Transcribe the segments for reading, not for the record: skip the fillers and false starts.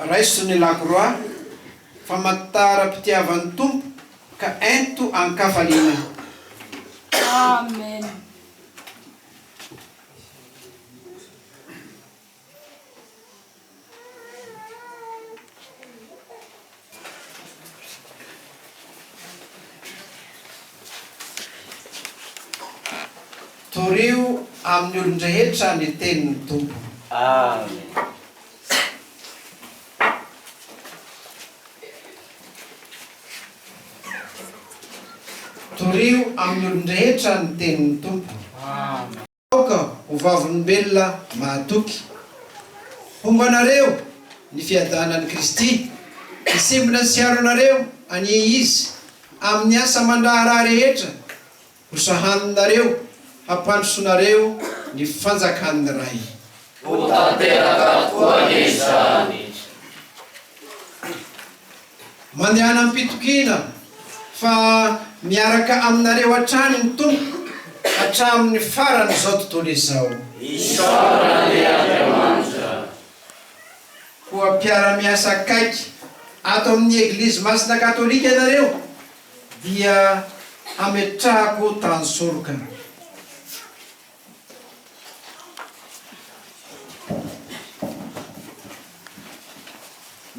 raisony lakroa fa matara-pitiavan'ny tompo ka ento ankafaliana. Amen. Torio amin'ny olon-drehetra ny tenin'ny tompo. Amen. Torio amin'ny olon-drehetra ny tenin'ny tompo. Amen. Aoka ho vavolombelona mahatoky. Hombanareo ny fiadanan'i Kristy, isimbona ny siaronareo anie izy amin'ny asa mandraharaha rehetra, ho sahaninareo hampandrosonareo ny fanjakan'ny ray. Ho tanteraka koa izany. Mandehana ampitokina fa miaraka aminareo hatrany ny tompo hatramin'ny farany izao tontolo izao. Isaorany Andriamanitra. Koa mpiara-miasa akaiky ato amin'ny eglizy masina katolika ianareo dia hametrahako tany soroka.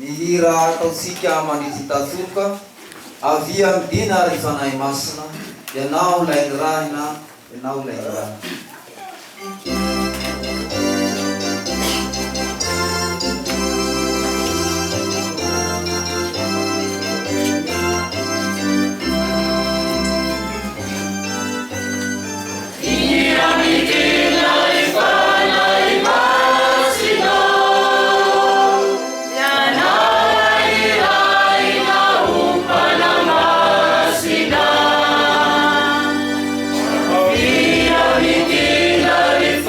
Ny hira ataotsika mandritsy tazoroka avia midina ary fanahy masina, ianao lainirahina, ianao lainirahina. If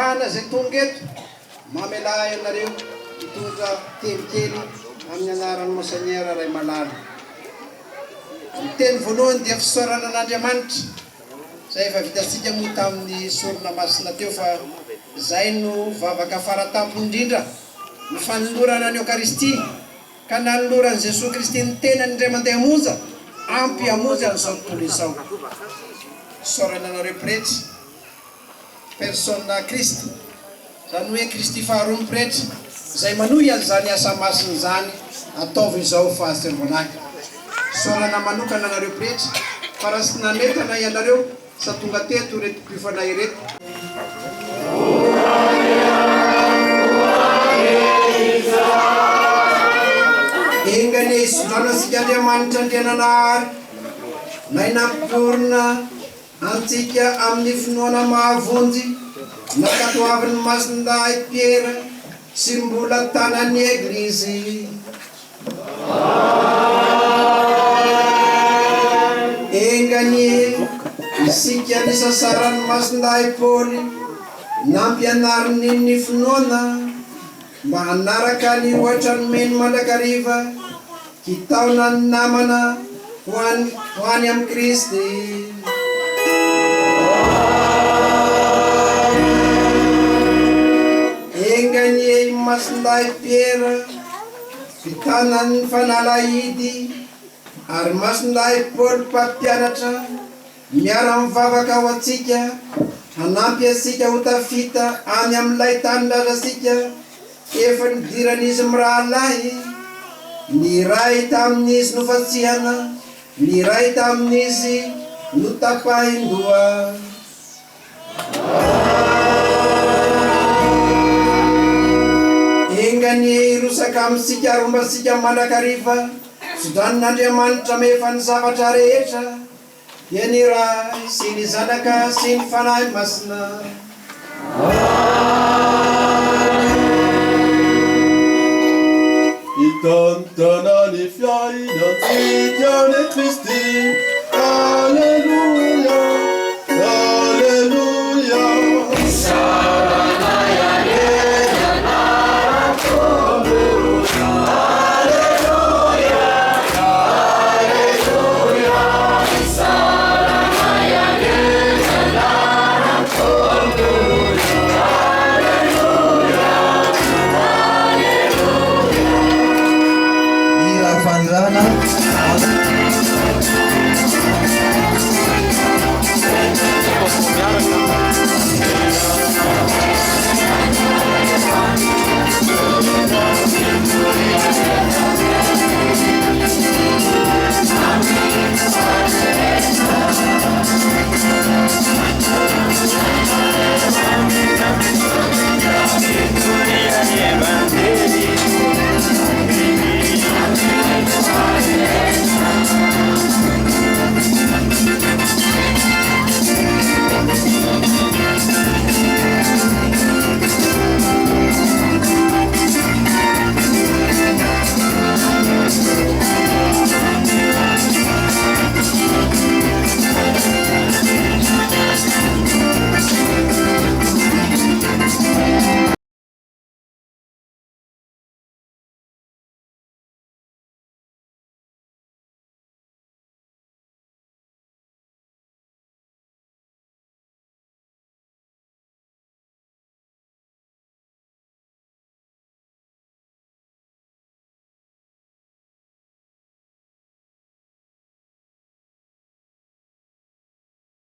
fivavahana zay tonga eto mamela ianareo hitondra kelikely amin'ny anaran'ny monseigneur Ray Malala. Ny teny voalohany dia fisaorana an'Andriamanitra zay efa vitantsika moa tamin'ny sorona masina teo fa zay no vavaka faratampo indrindra ny fanolorana ny Eucharistie ka nanoloran'i Jesosy Kristy ny tenany indray mandeha monja ampy hamonjy amin'izao tontolo izao. Fisaorana anareo pretra persona Kristy zany hoe Kristy faharoa pretra zay manohy an'izany asa masiny zany ataovy izao fahasermonaka. Fisaorana manokana anareo pretra fa raha sy nanetana ianareo sa tonga teto reto mpifanay reto. Engany isolana sika Andriamanitra andriananahary na inampiorona antsika amin'ny finoana mahavonjy nakatoavin'ny masinday Piera sy mbola tanan'ny Eglizy. Engany isika ny sasaran'ny masinday Paoly nampianariny ny finoana mba hanaraka ny ohatra ny meno mandrakariva kitaona ny namana ho any amin'ny Kristy. Engany masinday Piera vitanany fanalahidy ary masinday Paoly mpampianatra miara mivavaka ho atsika hanampy asika ho tafita any amin'ilay tany-drazasika efa nidiran'izy mirahalahy, ny ray tamin'izy nofatsihana, ny ray tamin'izy notapahin-doha. Engany irosaka amintsika rombasika mandrakariva sodanin'Andriamanitra mefa ny zavatra rehetra dia ny ray sy ny zanaka sy ny fanahy masina. Itantana ny fiainantsika ny Kristy. Alleluia, alleluia. Sarana ianena nakombosa. Alleluia, alleluia. Sarana ianena nakombosa. Alleluia, alleluia. Ira fanirana